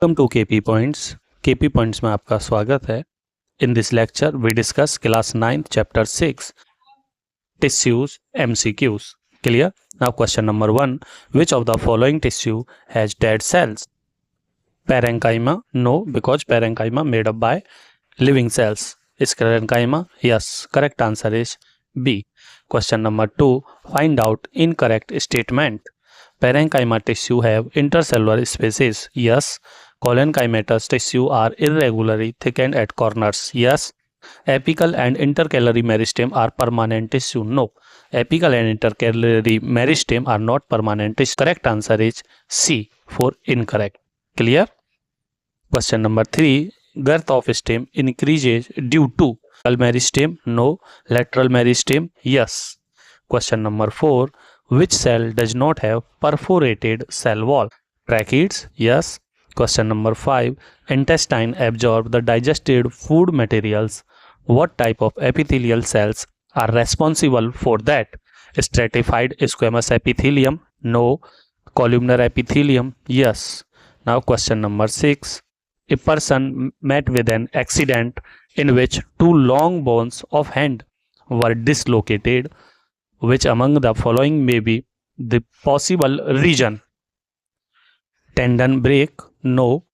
Welcome to KP points. KP points में आपका स्वागत है। In this lecture we discuss class 9 chapter 6 tissues MCQs. Clear? Now question number 1, which of the following tissue has dead cells? Parenchyma? No, because parenchyma made up by living cells. Sclerenchyma? Yes. Correct answer is B. Question number 2, find out incorrect statement. Parenchyma tissue have intercellular spaces. Yes. Collenchymatous tissue are irregularly thickened at corners. Yes. Apical and intercalary meristem are permanent tissue. No. Apical and intercalary meristem are not permanent tissue. Correct answer is C for incorrect. Clear? Question number 3, girth of stem increases due to meristem? No. Lateral meristem? Yes. Question number 4, which cell does not have perforated cell wall? Tracheids? Yes. Question number 5, intestine absorb the digested food materials. What type of epithelial cells are responsible for that? Stratified squamous epithelium? No. Columnar epithelium? Yes. Now question number 6, a person met with an accident in which two long bones of hand were dislocated. Which among the following may be the possible reason? Tendon break? No.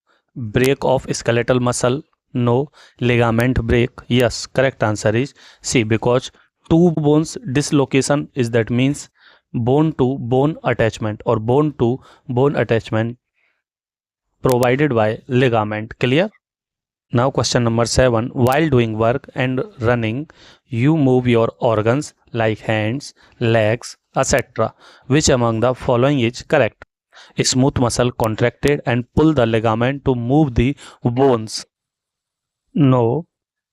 Break of skeletal muscle? No. Ligament break? Yes. Correct answer is C, because two bones dislocation is that means bone to bone attachment or bone to bone attachment provided by ligament. Clear? Now question number 7, while doing work and running you move your organs like hands, legs, etc. Which among the following is correct? Smooth muscle contracted and pull the ligament to move the bones. No.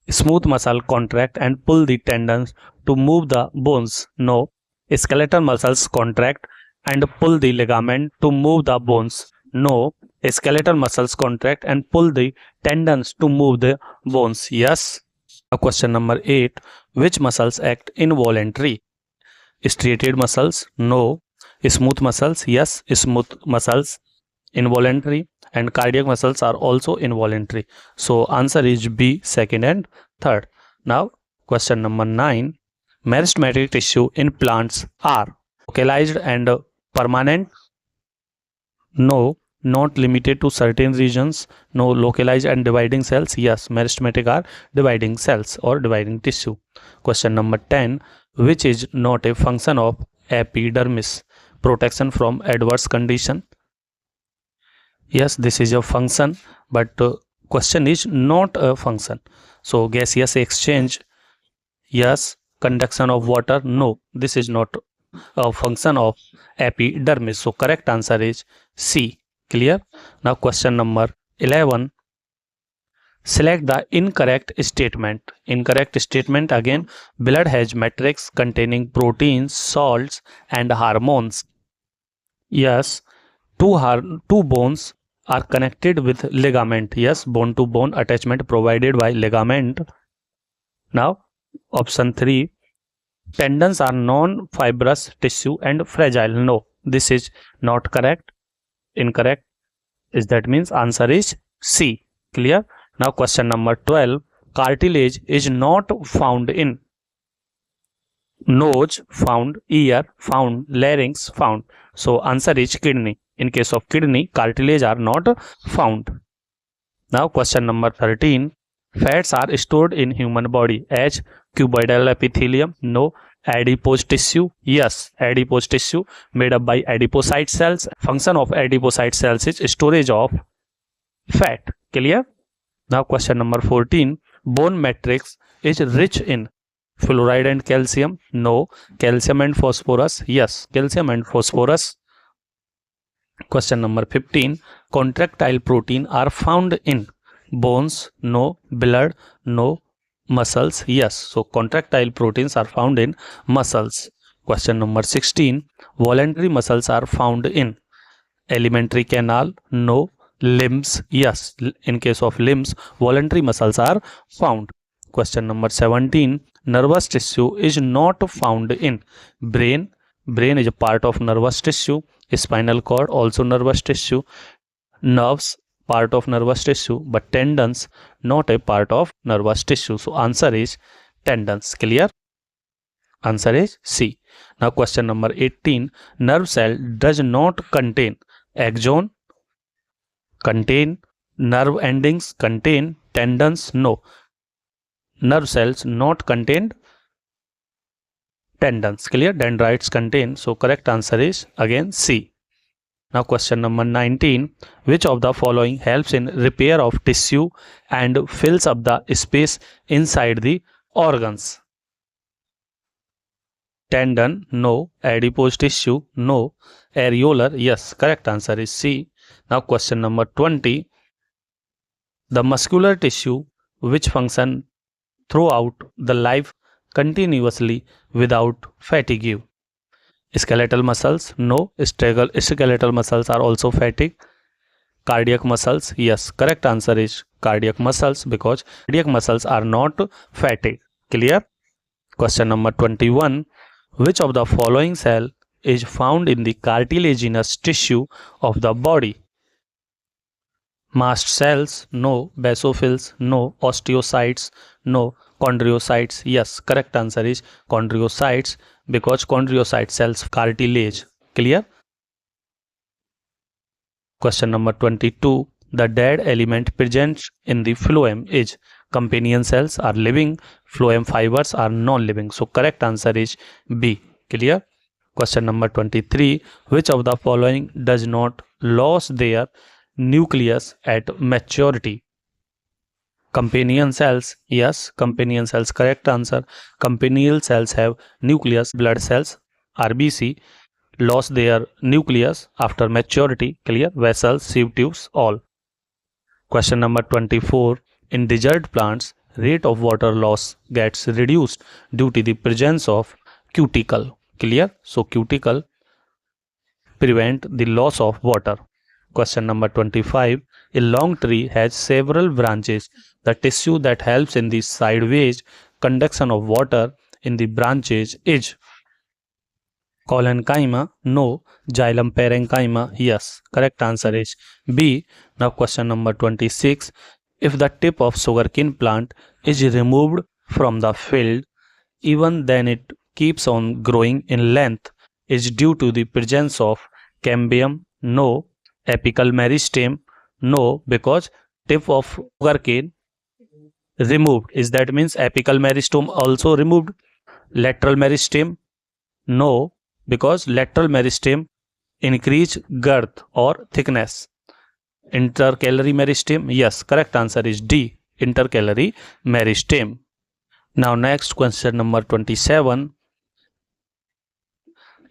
Smooth muscle contract and pull the tendons to move the bones. No. Skeletal muscles contract and pull the ligament to move the bones. No. Skeletal muscles contract and pull the tendons to move the bones. Yes. Now question number 8, which muscles act involuntary? Striated muscles? No. Smooth muscles? Yes. Smooth muscles involuntary, and cardiac muscles are also involuntary. So answer is B, second and third. Now question number 9, meristematic tissue in plants are localized and permanent? No. Not limited to certain regions? No. Localized and dividing cells? Yes. Meristematic are dividing cells or dividing tissue. Question number 10, which is not a function of epidermis? Protection from adverse condition? Yes, this is a function, but question is not a function. So gaseous exchange? Yes. Conduction of water? No, this is not a function of epidermis. So correct answer is C. Clear? Now question number 11, select the incorrect statement. Incorrect statement again, blood has matrix containing proteins, salts and hormones. Yes. Two bones are connected with ligament. Yes, bone to bone attachment provided by ligament. Now option 3, tendons are non-fibrous tissue and fragile. No, this is not correct. Incorrect is that means answer is C. Clear? Now question number 12, cartilage is not found in nose, found ear, found larynx, found. So answer is kidney. In case of kidney, cartilage are not found. Now question number 13, fats are stored in human body as cuboidal epithelium? No. Adipose tissue? Yes. Adipose tissue made up by adipocyte cells. Function of adipocyte cells is storage of fat. Clear? Now question number 14, bone matrix is rich in fluoride and calcium? No. Calcium and phosphorus? Yes. Calcium and phosphorus. Question number 15, contractile protein are found in bones? No. Blood? No. Muscles? Yes. So contractile proteins are found in muscles. Question number 16, voluntary muscles are found in alimentary canal? No. Limbs? Yes. In case of limbs, voluntary muscles are found. Question number 17, nervous tissue is not found in brain? Brain is a part of nervous tissue. Spinal cord also nervous tissue. Nerves part of nervous tissue, but tendons not a part of nervous tissue. So answer is tendons. Clear? Answer is C. Now question number 18. Nerve cell does not contain axon, contain nerve endings, contain tendons. No. Nerve cells not contained tendons. Clear? Dendrites contain. So correct answer is again C. Now question number 19. Which of the following helps in repair of tissue and fills up the space inside the organs? Tendon, no. Adipose tissue, no. Areolar, yes. Correct answer is C. Now question number 20. The muscular tissue which function throughout the life continuously without fatigue. Skeletal muscles, no. Skeletal muscles are also fatigue. Cardiac muscles, yes. Correct answer is cardiac muscles because cardiac muscles are not fatigue. Clear? Question number 21. Which of the following cell is found in the cartilaginous tissue of the body? Mast cells, no. Basophils, no. Osteocytes, no. Chondrocytes, yes. Correct answer is chondrocytes because chondrocyte cells cartilage. Clear? Question number 22. The dead element present in the phloem is companion cells are living, phloem fibers are non-living. So correct answer is B. Clear? Question number 23. Which of the following does not lose their nucleus at maturity? Companion cells, yes. Companion cells, correct answer. Companion cells have nucleus. Blood cells, RBC, lost their nucleus after maturity. Clear? Vessels, sieve tubes, all. Question number 24. In desert plants, rate of water loss gets reduced due to the presence of cuticle. Clear? So cuticle prevent the loss of water. Question number 25. A long tree has several branches. The tissue that helps in the sideways conduction of water in the branches is collenchyma, no. Xylem parenchyma, yes. Correct answer is B. Now question number 26. If the tip of sugarcane plant is removed from the field, even then it keeps on growing in length, is due to the presence of cambium, no. Apical meristem, no. Because tip of sugarcane removed, is that means apical meristem also removed. Lateral meristem, no. Because lateral meristem increase girth or thickness. Intercalary meristem, yes. Correct answer is D. Intercalary meristem. Now next question number 27.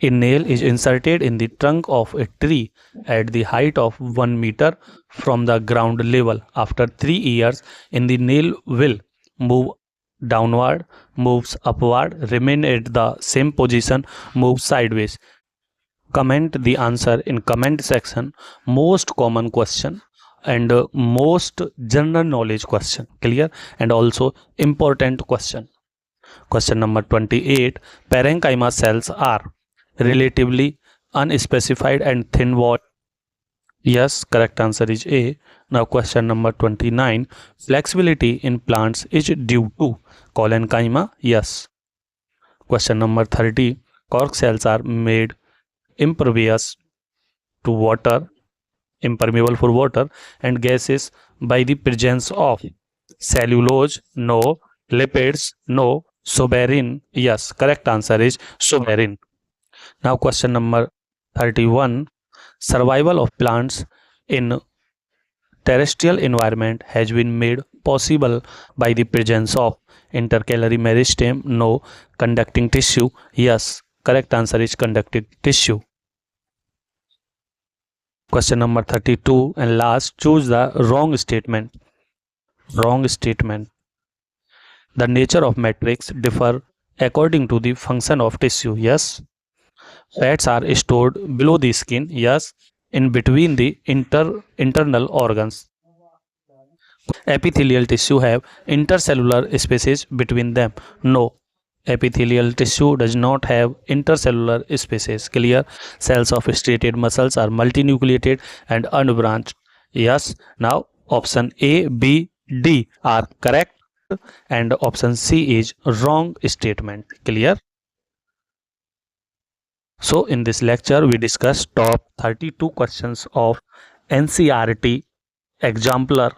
A nail is inserted in the trunk of a tree at the height of 1 meter from the ground level. After 3 years, the nail will move downward, moves upward, remain at the same position, move sideways. Comment the answer in comment section. Most common question and most general knowledge question. Clear? And also important question. Question number 28. Parenchyma cells are relatively unspecified and thin wall. Yes, correct answer is A. Now question number 29. Flexibility in plants is due to collenchyma. Yes. Question number 30. Cork cells are made impervious to water, impermeable for water and gases by the presence of cellulose, no. Lipids, no. Suberin, yes. Correct answer is suberin. Now question number 31. Survival of plants in terrestrial environment has been made possible by the presence of intercalary meristem, no. Conducting tissue, yes. Correct answer is conductive tissue. Question number 32 and last. Choose the wrong statement. Wrong statement. The nature of matrix differ according to the function of tissue, yes. Fats are stored below the skin, yes. In between the internal organs. Epithelial tissue have intercellular spaces between them, no. Epithelial tissue does not have intercellular spaces. Clear? Cells of striated muscles are multinucleated and unbranched. Yes. Now option A, B, D are correct and option C is wrong statement. Clear? So in this lecture we discuss top 32 questions of NCERT exemplar